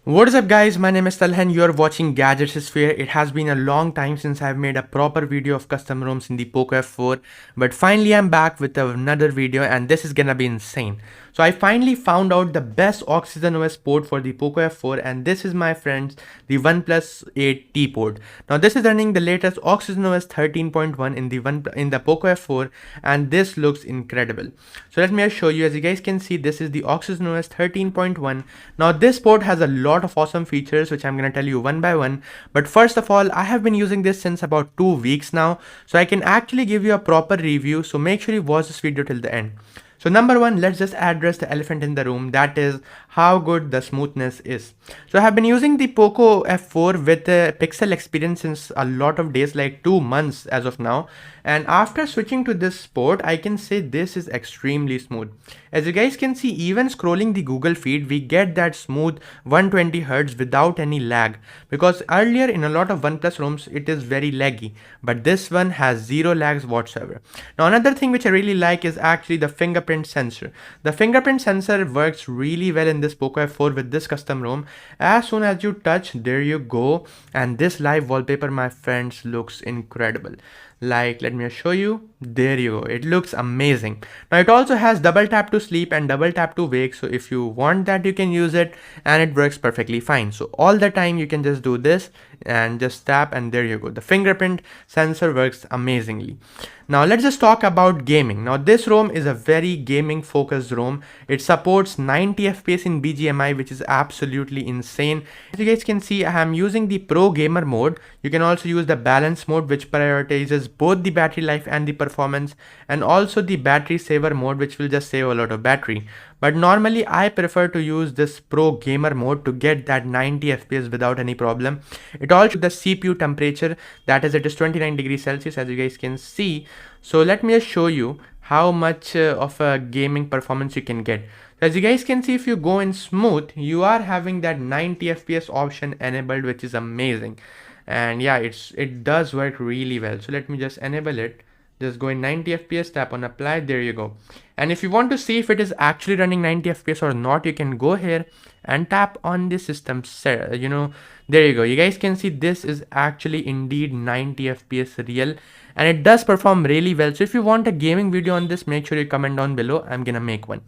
What is up guys, my name is Talhan, you are watching Gadgets Sphere. It has been a long time since I've made a proper video of custom ROMs in the Poco F4, but finally I'm back with another video and this is gonna be insane. So I finally found out the best OxygenOS port for the Poco F4 and this is, my friends, the OnePlus 8T port. Now this is running the latest OxygenOS 13.1 in the Poco F4 and this looks incredible. So let me just show you. As you guys can see, this is the OxygenOS 13.1. Now this port has a lot of awesome features which I'm going to tell you one by one, but first of all, I have been using this since about 2 weeks now, so I can actually give you a proper review, so make sure you watch this video till the end. So number one, let's just address the elephant in the room, that is how good the smoothness is. So I have been using the Poco F4 with the Pixel experience since a lot of days, like 2 months as of now, and after switching to this port, I can say this is extremely smooth. As you guys can see, even scrolling the Google feed, we get that smooth 120Hz without any lag, because earlier in a lot of OnePlus ROMs it is very laggy, but this one has zero lags whatsoever. Now another thing which I really like is actually the fingerprint sensor. The fingerprint sensor works really well in this Poco F4 with this custom ROM. As soon as you touch, there you go, and this live wallpaper, my friends, looks incredible. Like, let me show you. There you go, it looks amazing. Now it also has double tap to sleep and double tap to wake, so if you want that you can use it and it works perfectly fine. So all the time you can just do this and just tap and there you go. The fingerprint sensor works amazingly. Now let's just talk about gaming. Now this ROM is a very gaming focused ROM. It supports 90 FPS in BGMI, which is absolutely insane. As you guys can see, I am using the Pro Gamer mode. You can also use the balance mode, which prioritizes both the battery life and the performance, and also the battery saver mode, which will just save a lot of battery. But normally I prefer to use this Pro Gamer mode to get that 90 FPS without any problem. It also the CPU temperature, that is, it is 29 degrees Celsius, as you guys can see. So let me just show you how much of a gaming performance you can get. As you guys can see, if you go in smooth, you are having that 90 FPS option enabled, which is amazing. And yeah, it does work really well. So let me just enable it. Just go in 90 FPS, tap on apply, there you go. And if you want to see if it is actually running 90 FPS or not, you can go here and tap on the system set, there you go. You guys can see this is actually indeed 90 FPS real, and it does perform really well. So if you want a gaming video on this, make sure you comment down below. I'm gonna make one.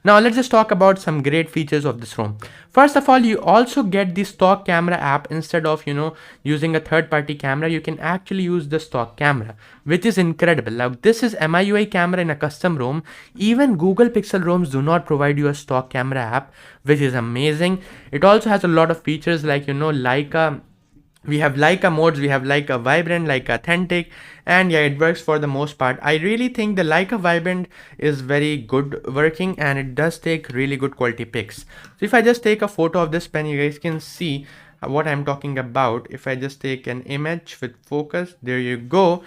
Now let's just talk about some great features of this ROM. First of all, you also get the stock camera app. Instead of using a third-party camera, you can actually use the stock camera, which is incredible. Now this is MIUI camera in a custom ROM. Even Google Pixel ROMs do not provide you a stock camera app, which is amazing. It also has a lot of features like Leica. We have Leica modes, we have Leica Vibrant, Leica Authentic, and yeah, it works for the most part. I really think the Leica Vibrant is very good working and it does take really good quality pics. So if I just take a photo of this pen, you guys can see what I'm talking about. If I just take an image with focus, there you go.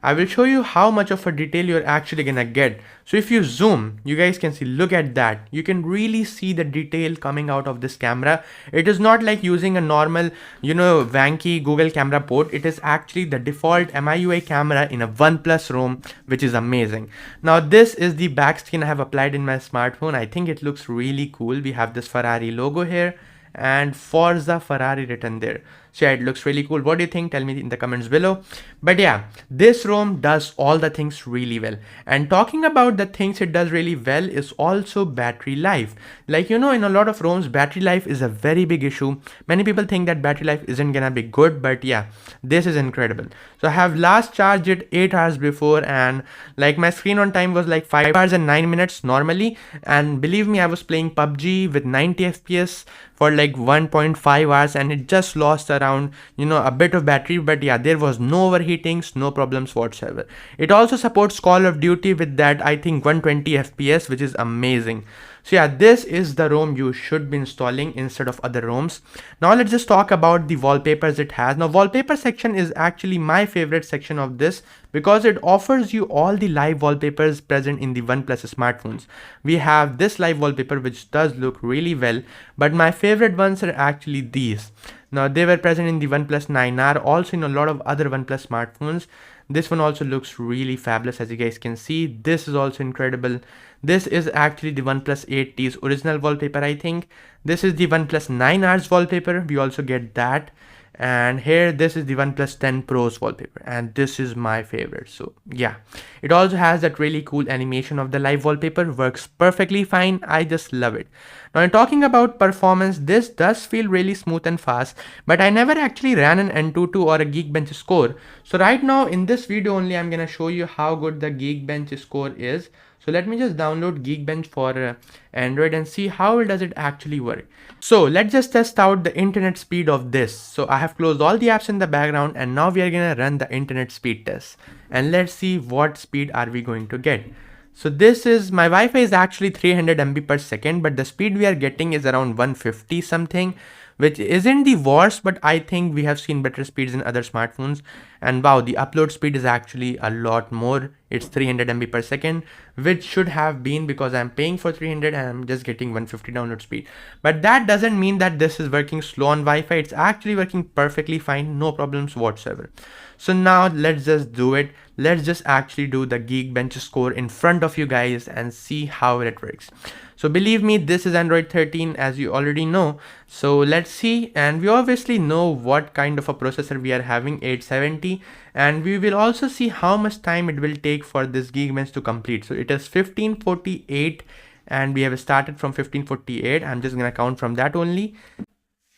I will show you how much of a detail you're actually gonna get. So if you zoom, you guys can see, look at that. You can really see the detail coming out of this camera. It is not like using a normal, wanky Google camera port. It is actually the default MIUI camera in a OnePlus ROM, which is amazing. Now this is the back screen I have applied in my smartphone. I think it looks really cool. We have this Ferrari logo here and Forza Ferrari written there. So yeah, it looks really cool. What do you think? Tell me in the comments below. But yeah, this ROM does all the things really well. And talking about the things it does really well is also battery life. Like, in a lot of ROMs, battery life is a very big issue. Many people think that battery life isn't gonna be good, but yeah, this is incredible. So I have last charged it 8 hours before, and like my screen on time was like 5 hours and 9 minutes normally. And believe me, I was playing PUBG with 90 FPS for like 1.5 hours and it just lost around a bit of battery, but yeah, there was no overheatings, no problems whatsoever. It also supports Call of Duty with that, I think, 120 FPS, which is amazing. So yeah, this is the ROM you should be installing instead of other ROMs. Now let's just talk about the wallpapers it has. Now wallpaper section is actually my favorite section of this because it offers you all the live wallpapers present in the OnePlus smartphones. We have this live wallpaper which does look really well, but my favorite ones are actually these. Now they were present in the OnePlus 9R, also in a lot of other OnePlus smartphones. This one also looks really fabulous, as you guys can see. This is also incredible. This is actually the OnePlus 8T's original wallpaper, I think. This is the OnePlus 9R's wallpaper. We also get that. And here, this is the OnePlus 10 Pro's wallpaper, and this is my favorite. So yeah, it also has that really cool animation of the live wallpaper, works perfectly fine. I just love it. Now talking about performance, this does feel really smooth and fast, but I never actually ran an Antutu or a Geekbench score. So right now in this video only, I'm gonna show you how good the Geekbench score is. So let me just download Geekbench for Android and see how does it actually work. So let's just test out the internet speed of this. So I have closed all the apps in the background, and now we are gonna run the internet speed test. And let's see what speed are we going to get. So this is, my Wi-Fi is actually 300 MB per second, but the speed we are getting is around 150 something, which isn't the worst, but I think we have seen better speeds in other smartphones. And wow, the upload speed is actually a lot more. It's 300 MB per second, which should have been, because I'm paying for 300 and I'm just getting 150 download speed. But that doesn't mean that this is working slow on Wi-Fi. It's actually working perfectly fine, no problems whatsoever. So now let's just do it. Let's just actually do the Geekbench score in front of you guys and see how it works. So believe me, this is Android 13, as you already know. So let's see, and we obviously know what kind of a processor we are having, 870, and we will also see how much time it will take for this Geekbench to complete. So it is 1548, and we have started from 1548. I'm just gonna count from that only.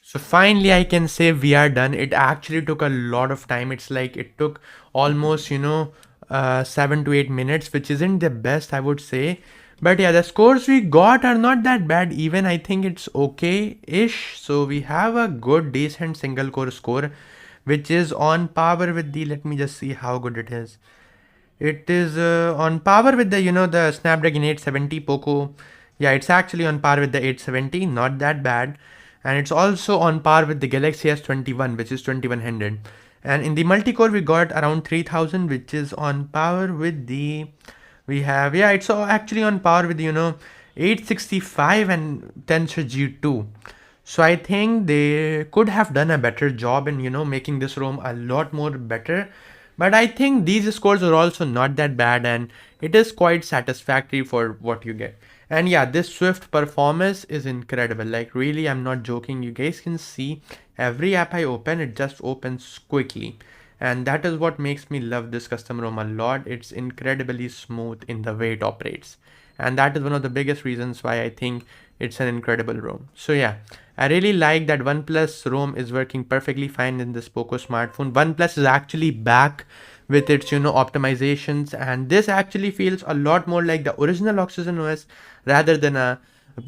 So finally I can say we are done. It actually took a lot of time. It's like it took almost 7 to 8 minutes, which isn't the best, I would say. But yeah, the scores we got are not that bad. Even I think it's okay-ish. So we have a good decent single core score, which is on par with the, let me just see how good it is. It is on par with the the Snapdragon 870 Poco. Yeah, it's actually on par with the 870, not that bad. And it's also on par with the Galaxy S21, which is 2100. And in the multi-core we got around 3000, which is on par with the, we have, yeah, it's actually on par with 865 and Tensor G2. So I think they could have done a better job in making this ROM a lot more better. But I think these scores are also not that bad, and it is quite satisfactory for what you get. And yeah, this Swift performance is incredible. Like really, I'm not joking. You guys can see every app I open, it just opens quickly. And that is what makes me love this custom ROM a lot. It's incredibly smooth in the way it operates. And that is one of the biggest reasons why I think it's an incredible ROM. So yeah, I really like that OnePlus ROM is working perfectly fine in this Poco smartphone. OnePlus is actually back with its optimizations, and this actually feels a lot more like the original OxygenOS rather than a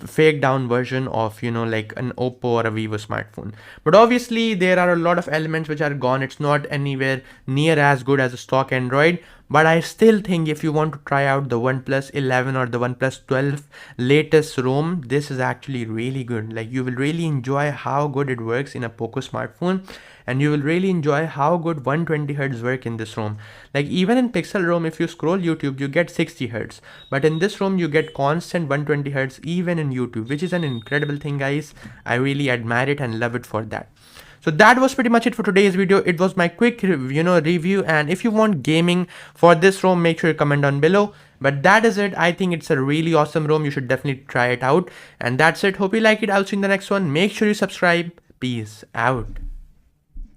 fake down version of like an Oppo or a Vivo smartphone. But obviously there are a lot of elements which are gone. It's not anywhere near as good as a stock Android, but I still think if you want to try out the OnePlus 11 or the OnePlus 12 latest ROM, this is actually really good. Like you will really enjoy how good it works in a Poco smartphone, and you will really enjoy how good 120Hz work in this ROM. Like even in Pixel ROM, if you scroll YouTube, you get 60Hz, but in this ROM you get constant 120Hz even in YouTube, which is an incredible thing, guys. I really admire it and love it for that. So that was pretty much it for today's video. It was my quick review, and if you want gaming for this ROM, make sure you comment down below. But that is it. I think it's a really awesome ROM. You should definitely try it out. And that's it. Hope you like it. I'll see you in the next one. Make sure you subscribe. Peace out.